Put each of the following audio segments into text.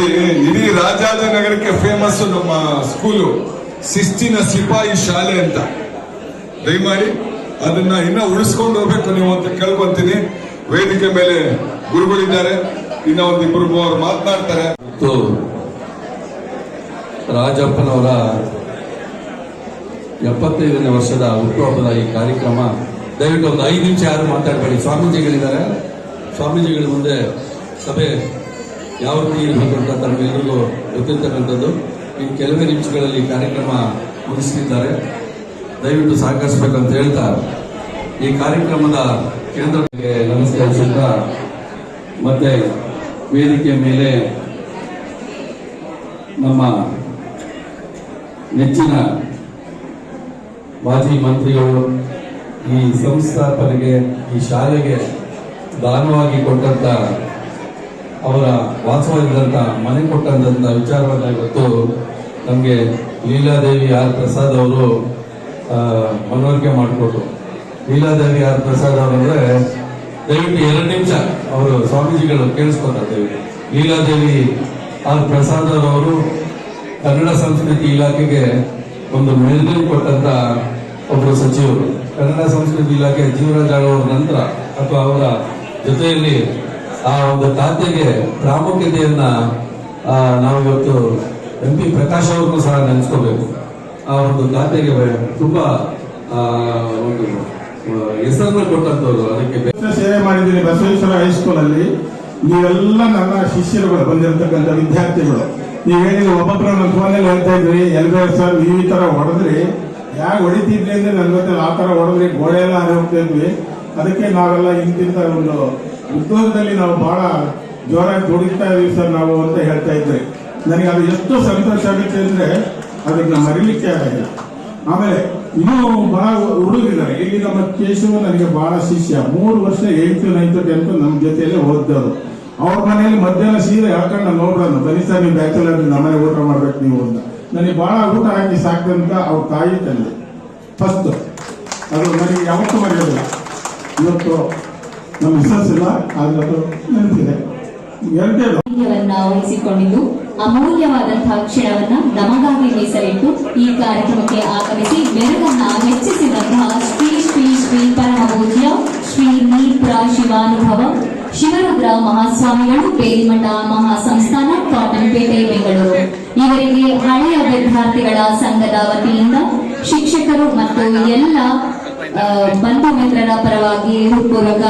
ನೋಡಿ, ಇಡೀ ರಾಜಾಜಿನಗರಕ್ಕೆ ಫೇಮಸ್ ನಮ್ಮ ಸ್ಕೂಲು ಶಿಸ್ತಿನ ಸಿಪಾಯಿ ಶಾಲೆ ಅಂತ. ದಯಮಾಡಿ ಅದನ್ನ ಇನ್ನ ಉಳಿಸ್ಕೊಂಡು ಹೋಗ್ಬೇಕು ನೀವು ಅಂತ ಕೇಳ್ಕೊಂತೀನಿ. ವೇದಿಕೆ ಮೇಲೆ ಗುರುಗಳಿದ್ದಾರೆ, ಇನ್ನ ಒಂದಿಬ್ಬರು ಮೂವರು ಮಾತನಾಡ್ತಾರೆ. ರಾಜಪ್ಪನವರ 75ನೇ ವರ್ಷದ ಹುಟ್ಟುಹಬ್ಬದ ಈ ಕಾರ್ಯಕ್ರಮ. ದಯವಿಟ್ಟು ಒಂದು 5 ನಿಮಿಷ ಯಾರು ಮಾತಾಡಬೇಡಿ. ಸ್ವಾಮೀಜಿಗಳಿದ್ದಾರೆ, ಸ್ವಾಮೀಜಿಗಳ ಮುಂದೆ ಸಭೆ ಯಾವ ರೀತಿ ಇರಬೇಕು ಅಂತ ತಮಗೆಲ್ಲರಿಗೂ ಗೊತ್ತಿರ್ತಕ್ಕಂಥದ್ದು. ಇನ್ನು ಕೆಲವೇ ನಿಮಿಷಗಳಲ್ಲಿ ಕಾರ್ಯಕ್ರಮ ಮುಗಿಸಲಿದ್ದಾರೆ. ದಯವಿಟ್ಟು ಸಹಕರಿಸಬೇಕಂತ ಹೇಳ್ತಾ ಈ ಕಾರ್ಯಕ್ರಮದ ಕೇಂದ್ರಕ್ಕೆ ನಮಸ್ಕರಿಸುತ್ತಾ, ಮತ್ತೆ ವೇದಿಕೆ ಮೇಲೆ ನಮ್ಮ ನೆಚ್ಚಿನ ಮಾಜಿ ಮಂತ್ರಿಗಳು ಈ ಸಂಸ್ಥಾಪನೆಗೆ, ಈ ಶಾಲೆಗೆ ದಾನವಾಗಿ ಕೊಟ್ಟಂತ, ಅವರ ವಾಸವಾಗಿದ್ದಂಥ ಮನೆ ಕೊಟ್ಟಂತ ವಿಚಾರವನ್ನು ಇವತ್ತು ನಮಗೆ ಲೀಲಾದೇವಿ ಆರ್ ಪ್ರಸಾದ್ ಅವರು ಮನವರಿಕೆ ಮಾಡಿಕೊಟ್ರು. ಲೀಲಾದೇವಿ ಆರ್ ಪ್ರಸಾದ್ ಅವರಂದ್ರೆ ದಯವಿಟ್ಟು 2 ನಿಮಿಷ ಅವರು ಸ್ವಾಮೀಜಿಗಳು ಕೇಳಿಸ್ಕೊತಾರೆ. ದಯವಿಟ್ಟು ಲೀಲಾದೇವಿ ಆರ್ ಪ್ರಸಾದ್ ಅವರು ಕನ್ನಡ ಸಂಸ್ಕೃತಿ ಇಲಾಖೆಗೆ ಒಂದು ಮೆಲ್ಗೈ ಕೊಟ್ಟಂತ ಒಬ್ಬರು ಸಚಿವರು. ಕನ್ನಡ ಸಂಸ್ಕೃತಿ ಇಲಾಖೆ ಜೀವರಾಜ್ ಅವರ ನಂತರ ಅಥವಾ ಅವರ ಜೊತೆಯಲ್ಲಿ ಆ ಒಂದು ಖಾತೆಗೆ ಪ್ರಾಮುಖ್ಯತೆಯನ್ನ ನಾವಿವತ್ತು MP ಪ್ರಕಾಶ್ ಅವ್ರನ್ನೂ ಸಹ ನೆನೆಸ್ಕೋಬೇಕು. ಆ ಒಂದು ಖಾತೆಗೆ ತುಂಬಾ ಒಂದು ಹೆಸರನ್ನು ಕೊಟ್ಟಂತವ್ರು. ಅದಕ್ಕೆ ಸೇವೆ ಮಾಡಿದ್ದೀನಿ ಬಸವೇಶ್ವರ ಹೈಸ್ಕೂಲ್ ಅಲ್ಲಿ. ನೀವೆಲ್ಲ ನನ್ನ ಶಿಷ್ಯರುಗಳು, ಬಂದಿರತಕ್ಕಂಥ ವಿದ್ಯಾರ್ಥಿಗಳು. ನೀವೇನಿಲ್ಲ ಒಬ್ಬೊಬ್ಬರ ನನ್ನ ಫೋನಲ್ಲಿ ಹೇಳ್ತಾ ಇದ್ರಿ, ಎಲ್ಬೇರ್ ಸರ್ ನೀವು ಈ ತರ ಹೊಡೆದ್ರಿ, ಯಾಕೆ ಹೊಡಿತಿದ್ರಿ ಅಂದ್ರೆ ನನ್ ಗೊತ್ತಿಲ್ಲ. ಆ ತರ ಹೊಡೆದ್ರಿ, ಗೋಡೆ ಎಲ್ಲ ಹೋಗ್ತಾ ಇದ್ವಿ. ಅದಕ್ಕೆ ನಾವೆಲ್ಲ ಇಂತಿಂತ ಒಂದು ಉದ್ಯೋಗದಲ್ಲಿ ನಾವು ಬಹಳ ಜೋರಾಗಿ ದುಡಿತಾ ಇದೀವಿ ಸರ್ ನಾವು ಅಂತ ಹೇಳ್ತಾ ಇದ್ರಿ. ನನಗೆ ಅದು ಎಷ್ಟು ಸಂತೋಷ ಆಗುತ್ತೆ ಅಂದ್ರೆ ಅದಕ್ಕೆ ಮರಿಲಿಕ್ಕೆ ಆಗಿಲ್ಲ. ಆಮೇಲೆ ಇನ್ನೂ ಬಹಳ ಹುಡುಗಿದ್ದಾರೆ ಇಲ್ಲಿ. ನಮ್ಮ ಕೇಶವ ನನಗೆ ಬಹಳ ಶಿಷ್ಯ, 3 ವರ್ಷ 8th 9th 10th ನಮ್ಮ ಜೊತೆಯಲ್ಲೇ ಓದ್ದವರು. ಅವ್ರ ಮನೆಯಲ್ಲಿ ಮಧ್ಯಾಹ್ನ ಸೀರೆ ಹೇಳ್ಕೊಂಡು ನಾನು ನೋಡ್ರನ್ನು, ಬನ್ನಿ ಸರ್ ನೀವು ಬ್ಯಾಚುಲರ್ ನಮ್ಮನೆ ಊಟ ಮಾಡ್ಬೇಕು ನೀವು ಅಂತ. ನನಗೆ ಬಹಳ ಊಟ ಹಾಕಿ ಸಾಕಂತ ಅವ್ರ ತಾಯಿ ತಂದೆ ಫಸ್ಟ್. ಅದು ನನಗೆ ಯಾವತ್ತೂ ಮರೆಯೋದಿಲ್ಲ. ಇವತ್ತು ನಮ್ಮ ಮಿಸಸ್ ಇಲ್ಲ, ಆದ್ರೆ ಅದು ನೆನಪಿದೆ. ವಹಿಸಿಕೊಂಡಿದ್ದು ಅಮೂಲ್ಯವಾದಂತಹ ಕ್ಷಣವನ್ನ ನಮಗಾಗಿ ಮೀಸಲಿಟ್ಟು ಈ ಕಾರ್ಯಕ್ರಮಕ್ಕೆ ಆಗಮಿಸಿ ಮೆರುಗನ್ನ ಹೆಚ್ಚಿಸಿದಂತಹ ಶ್ರೀ ಶ್ರೀ ಶ್ರೀ ಪರಮಪೂಜ್ಯ ಶ್ರೀ ನೀತ್ರ ಶಿವಾನುಭವ ಶಿವರುದ್ರ ಮಹಾಸ್ವಾಮಿಗಳು, ಬೇಲಿಮಠ ಮಹಾಸಂಸ್ಥಾನ, ಕಾಟನ್ಪೇಟೆ, ಬೆಂಗಳೂರು. ಇವರಿಗೆ ಹಳೆಯ ವಿದ್ಯಾರ್ಥಿಗಳ ಸಂಘದ ವತಿಯಿಂದ ಶಿಕ್ಷಕರು ಮತ್ತು ಎಲ್ಲ ಬಂಧು ಮಿತ್ರರ ಪರವಾಗಿ ಹೃತ್ಪೂರ್ವಕ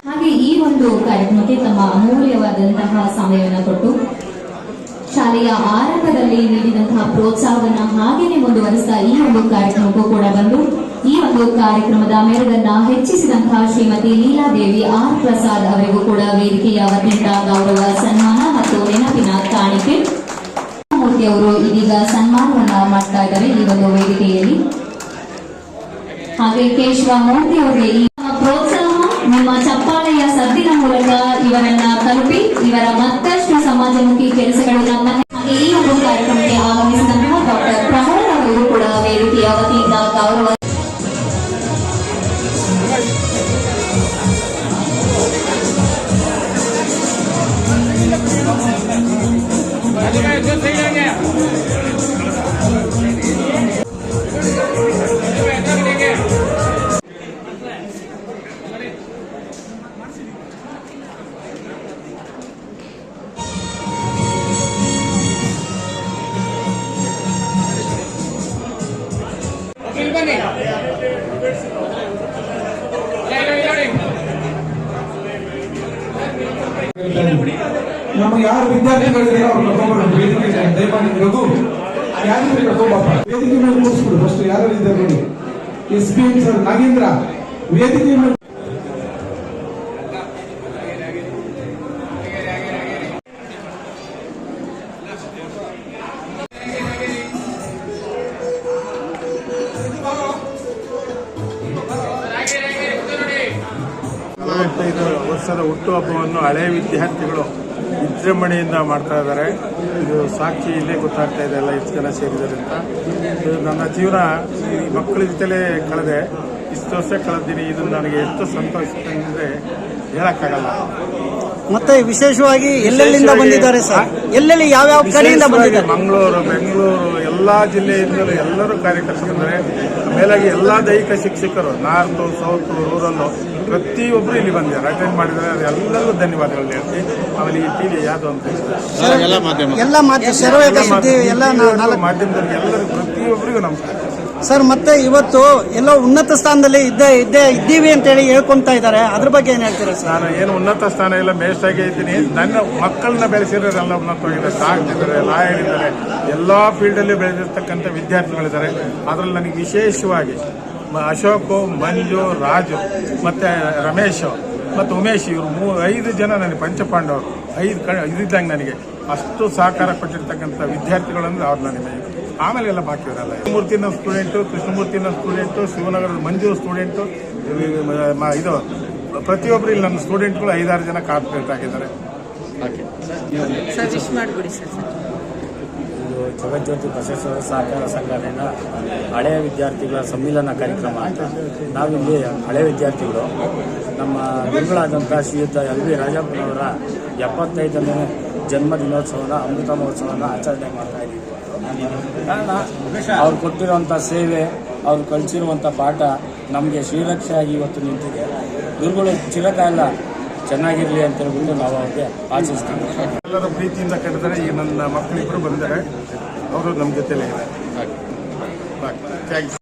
ಹಾಗೆ ಈ ಒಂದು ಕಾರ್ಯಕ್ರಮಕ್ಕೆ ತಮ್ಮ ಅಮೂಲ್ಯವಾದಂತಹ ಸಮಯವನ್ನು ಕೊಟ್ಟು ಶಾಲೆಯ ಆರಂಭದಲ್ಲಿ ನೀಡಿದಂತಹ ಪ್ರೋತ್ಸಾಹವನ್ನ ಹಾಗೇನೆ ಮುಂದುವರಿಸ್ತಾ ಈ ಒಂದು ಕಾರ್ಯಕ್ರಮಕ್ಕೂ ಕೂಡ ಬಂದು ಈ ಒಂದು ಕಾರ್ಯಕ್ರಮದ ಮೆರುಗನ್ನ ಹೆಚ್ಚಿಸಿದಂತಹ ಶ್ರೀಮತಿ ಲೀಲಾದೇವಿ ಆರ್ ಪ್ರಸಾದ್ ಅವರಿಗೂ ಕೂಡ ವೇದಿಕೆಯ ವತಿಯಿಂದ ಗೌರವ ಸನ್ಮಾನ ಮತ್ತು ನೆನಪಿನ ಕಾಣಿಕೆ. ಮೂರ್ತಿ ಅವರು ಇದೀಗ ಸನ್ಮಾನವನ್ನ ಮಾಡ್ತಾ ಇದ್ದಾರೆ ಈ ಒಂದು ವೇದಿಕೆಯಲ್ಲಿ. ಹಾಗೆ ಕೇಶವ ಮೂರ್ತಿ ಅವರಿಗೆ ಈ ಪ್ರೋತ್ಸಾಹ ನಿಮ್ಮ ಚಪ್ಪಾಳೆಯ ಸದ್ದಿನ ಮೂಲಕ ಇವರನ್ನ ತಲುಪಿ ಇವರ ಮತ್ತಷ್ಟು ಸಮಾಜಮುಖಿ ಕೆಲಸಗಳು ನಮ್ಮ. ಹಾಗೆ ಈ ಒಂದು ಕಾರ್ಯಕ್ರಮಕ್ಕೆ ಆಗಮಿಸಿದಂತಹ ಡಾಕ್ಟರ್ ಪ್ರಮೋದ್ ಅವರು ಕೂಡ ವೇದಿಕೆಯ ವತಿಯಿಂದ ಗೌರವ. ನಮಗೆ ಯಾರು ವಿದ್ಯಾರ್ಥಿಗಳಿದ್ದಾರೆ ಅವ್ರು ಕರ್ಕೊಂಡ್ಬರೋದು ವೇದಿಕೆ. ದಯಮಾಡಿ ರಘು ಯಾರಿದ್ರೆ ಕರ್ಕೊಂಬಪ್ಪ ವೇದಿಕೆ ಮೇಲೆ ಕೂರಿಸ್ಬಿಡು. ಫಸ್ಟ್ ಯಾರು ಇದ್ದಾರೆ ನೋಡಿ, SPM ಸರ್ ನಾಗೇಂದ್ರ ವೇದಿಕೆ ಮೇಲೆ. ವರ್ಷದ ಹುಟ್ಟುಹಬ್ಬವನ್ನು ಹಳೆಯ ವಿದ್ಯಾರ್ಥಿಗಳು ವಿಜೃಂಭಣೆಯಿಂದ ಮಾಡ್ತಾ ಇದ್ದಾರೆ. ಇದು ಸಾಕ್ಷಿ ಇಲ್ಲೇ ಗೊತ್ತಾಗ್ತಾ ಇದೆ ಎಲ್ಲ ಎಷ್ಟು ಜನ ಸೇರಿದ್ದಾರೆ ಅಂತ. ನನ್ನ ಜೀವನ ಈ ಮಕ್ಕಳ ಜೊತೆಲೇ ಕಳೆದೆ. ಇಷ್ಟು ವರ್ಷ ಕಳೆದಿನಿ. ಇದು ನನಗೆ ಎಷ್ಟು ಸಂತೋಷ ಅಂದರೆ ಹೇಳಕ್ಕಾಗಲ್ಲ. ಮತ್ತೆ ವಿಶೇಷವಾಗಿ ಎಲ್ಲೆಲ್ಲಿಂದ ಬಂದಿದ್ದಾರೆ ಸರ್? ಎಲ್ಲೆಲ್ಲಿ ಯಾವ್ಯಾವ ಕಡೆಯಿಂದ ಬಂದಿದ್ದಾರೆ? ಮಂಗಳೂರು, ಬೆಂಗಳೂರು, ಎಲ್ಲಾ ಜಿಲ್ಲೆಯಿಂದಲೂ ಎಲ್ಲರೂ ಕಾರ್ಯಕರ್ತರಿದ್ದಾರೆ. ಮೇಲಾಗಿ ಎಲ್ಲಾ ದೈಹಿಕ ಶಿಕ್ಷಕರು, ನಾರ್ತ್, ಸೌತ್, ರೂರಲ್ ಪ್ರತಿಯೊಬ್ಬರು ಇಲ್ಲಿ ಬಂದಿದ್ದಾರೆ, ಅಟೆಂಡ್ ಮಾಡಿದ್ದಾರೆ. ಎಲ್ಲರಿಗೂ ಧನ್ಯವಾದಗಳು ಹೇಳ್ತೀನಿ. ಆಮೇಲೆ ಈ ಟಿವಿ ಯಾವುದು ಅಂತ ಎಲ್ಲ ಮಾಧ್ಯಮ ಸರ್ವೇಕ ಸುದ್ದಿ ಎಲ್ಲ ಮಾಧ್ಯಮದವ್ರಿಗೆ ಎಲ್ಲರಿಗೂ ಪ್ರತಿಯೊಬ್ಬರಿಗೂ ನಮಸ್ಕಾರ ಸರ್. ಮತ್ತೆ ಇವತ್ತು ಎಲ್ಲೋ ಉನ್ನತ ಸ್ಥಾನದಲ್ಲಿ ಇದ್ದೀವಿ ಅಂತ ಹೇಳಿ ಹೇಳ್ಕೊಂತಾ ಇದ್ದಾರೆ, ಅದ್ರ ಬಗ್ಗೆ ಏನ್ ಹೇಳ್ತೀರಾ ಸರ್? ನಾನು ಏನು ಉನ್ನತ ಸ್ಥಾನ ಇಲ್ಲ, ಮೇಷ್ಟಾಗೇ ಇದ್ದೀನಿ. ನನ್ನ ಮಕ್ಕಳನ್ನ ಬೆಳೆಸಿರೋರೆಲ್ಲ ಉನ್ನತವಾಗಿದ್ದಾರೆ, ಸಾಕ್ತಿದ್ದಾರೆ, ಲಾಯರಿದ್ದಾರೆ, ಎಲ್ಲ ಫೀಲ್ಡಲ್ಲಿ ಬೆಳೆದಿರ್ತಕ್ಕಂಥ ವಿದ್ಯಾರ್ಥಿಗಳಿದ್ದಾರೆ. ಅದರಲ್ಲಿ ನನಗೆ ವಿಶೇಷವಾಗಿ ಅಶೋಕ್, ಮಂಜು, ರಾಜು ಮತ್ತೆ ರಮೇಶ್ ಮತ್ತು ಉಮೇಶ್, ಇವರು 5 ಜನ ನನಗೆ ಪಂಚಪಾಂಡವರು. 5 ಇದ್ದಂಗೆ ನನಗೆ ಅಷ್ಟು ಸಹಕಾರ ಕೊಟ್ಟಿರ್ತಕ್ಕಂಥ ವಿದ್ಯಾರ್ಥಿಗಳಂದ್ರೆ ಅವ್ರು ನನಗೆ. ಆಮೇಲೆ ಎಲ್ಲ ಬಾಕಿ ಇರಲ್ಲ. ಮೂರ್ತಿನ ಸ್ಟೂಡೆಂಟು, ಕೃಷ್ಣಮೂರ್ತಿನ ಸ್ಟೂಡೆಂಟು, ಶಿವನಗರದ ಮಂಜು ಸ್ಟೂಡೆಂಟು, ಇದು ಪ್ರತಿಯೊಬ್ಬರು ಇಲ್ಲಿ ನನ್ನ ಸ್ಟೂಡೆಂಟ್ಗಳು 5-6 ಜನ ಕಾರ್ಪೊರೇಟ್ ಆಗಿದ್ದಾರೆ. ಸರ್ ವಿಶ್ ಮಾಡಿಬಿಡಿ ಸರ್. ಇದು ಜಗಜ್ಯೋತಿ ಬಸವೇಶ್ವರ ಸಹಕಾರ ಸಂಘದಿಂದ ಹಳೆಯ ವಿದ್ಯಾರ್ಥಿಗಳ ಸಮ್ಮಿಲನ ಕಾರ್ಯಕ್ರಮ ಅಂತ. ನಾವಿಲ್ಲಿ ಹಳೆಯ ವಿದ್ಯಾರ್ಥಿಗಳು ನಮ್ಮ ಗುರುಗಳಾದಂಥ ಶ್ರೀಯುತ ಎಲ್ ವಿ ರಾಜಪ್ಪನವರ 75ನೇ ಜನ್ಮ ದಿನೋತ್ಸವನ, ಅಮೃತ ಮಹೋತ್ಸವನ ಆಚರಣೆ ಮಾಡ್ತಾ ಇದ್ದೀವಿ. ಕಾರಣ ಅವ್ರು ಕೊಟ್ಟಿರುವಂಥ ಸೇವೆ, ಅವ್ರು ಕಲಿಸಿರುವಂಥ ಪಾಠ ನಮಗೆ ಶ್ರೀರಕ್ಷೆಯಾಗಿ ಇವತ್ತು ನಿಂತಿದೆ. ಗುರುಗಳು ಚಿರಕಾಲ ಚೆನ್ನಾಗಿರಲಿ ಅಂತ ಹೇಳ್ಬಿಟ್ಟು ನಾವು ಅವ್ರಿಗೆ ಆಶಿಸ್ತೀವಿ. ಎಲ್ಲರ ಪ್ರೀತಿಯಿಂದ ಕರೆದರೆ ಈಗ ನನ್ನ ಮಕ್ಕಳಿಬ್ಬರು ಬಂದಿದ್ದಾರೆ, ಅವರು ನಮ್ಮ ಜೊತೆಲೇ ಇದ್ದಾರೆ. ಥ್ಯಾಂಕ್ಸ್.